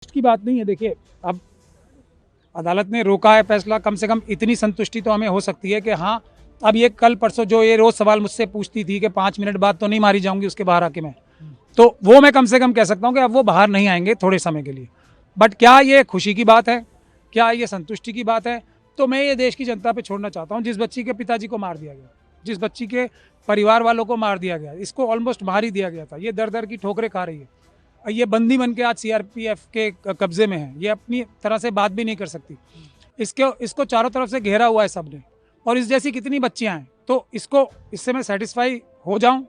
की बात नहीं है। देखिए, अब अदालत ने रोका है फैसला, कम से कम इतनी संतुष्टि तो हमें हो सकती है कि हाँ, अब ये कल परसों जो ये रोज सवाल मुझसे पूछती थी कि 5 मिनट बाद तो नहीं मारी जाऊंगी उसके बाहर आके मैं, तो वो मैं कम से कम कह सकता हूँ कि अब वो बाहर नहीं आएंगे थोड़े समय के लिए। बट क्या ये खुशी की बात है, क्या ये संतुष्टि की बात है? तो मैं ये देश की जनता पे छोड़ना चाहता हूँ। जिस बच्ची के पिताजी को मार दिया गया, जिस बच्ची के परिवार वालों को मार दिया गया, इसको ऑलमोस्ट मार ही दिया गया था, ये दर दर की ठोकरें खा रही है, ये बंदी बन के आज सीआरपीएफ के कब्जे में है, ये अपनी तरह से बात भी नहीं कर सकती। इसको चारों तरफ से घेरा हुआ है सबने, और इस जैसी कितनी बच्चियां हैं, तो इससे मैं सेटिस्फाई हो जाऊं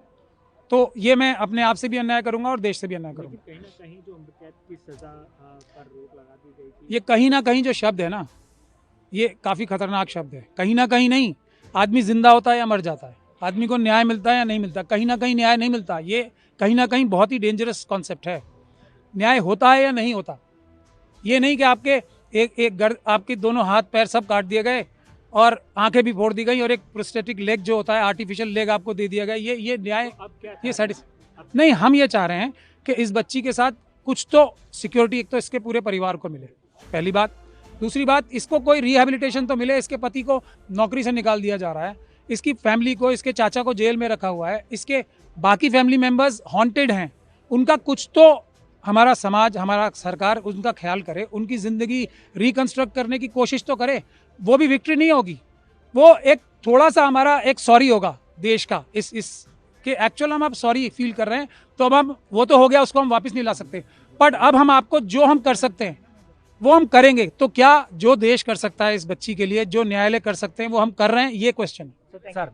तो ये मैं अपने आप से भी अन्याय करूंगा और देश से भी अन्याय करूंगा। कहीं ना कहीं जो उम्र कैद की सजा पर रोक लगा दी गई थी, ये कहीं ना कहीं जो शब्द है ना, ये काफ़ी खतरनाक शब्द है। कहीं ना कहीं नहीं, आदमी जिंदा होता है या मर जाता है, आदमी को न्याय मिलता है या नहीं मिलता, कहीं ना कहीं न्याय नहीं मिलता। ये कहीं ना कहीं बहुत ही डेंजरस कॉन्सेप्ट है। न्याय होता है या नहीं होता, ये नहीं कि आपके दोनों हाथ पैर सब काट दिए गए और आंखें भी फोड़ दी गई और एक प्रोस्थेटिक लेग जो होता है, आर्टिफिशियल लेग आपको दे दिया गया। ये न्याय, अब क्या ये सेटिस्फाई नहीं। हम ये चाह रहे हैं कि इस बच्ची के साथ कुछ तो सिक्योरिटी, एक तो इसके पूरे परिवार को मिले, पहली बात। दूसरी बात, इसको कोई रिहेबिलिटेशन तो मिले। इसके पति को नौकरी से निकाल दिया जा रहा है, इसकी फैमिली को, इसके चाचा को जेल में रखा हुआ है, इसके बाकी फैमिली मेम्बर्स हॉन्टेड हैं, उनका कुछ तो हमारा समाज, हमारा सरकार उनका ख्याल करे, उनकी ज़िंदगी रिकंस्ट्रक्ट करने की कोशिश तो करे। वो भी विक्ट्री नहीं होगी, वो एक थोड़ा सा हमारा एक सॉरी होगा देश का, इस कि एक्चुअल हम अब सॉरी फील कर रहे हैं। तो अब हम, वो तो हो गया, उसको हम वापस नहीं ला सकते, बट अब हम आपको जो हम कर सकते हैं वो हम करेंगे। तो क्या जो देश कर सकता है इस बच्ची के लिए, जो न्यायालय कर सकते हैं, वो हम कर रहे हैं, ये क्वेश्चन है। सर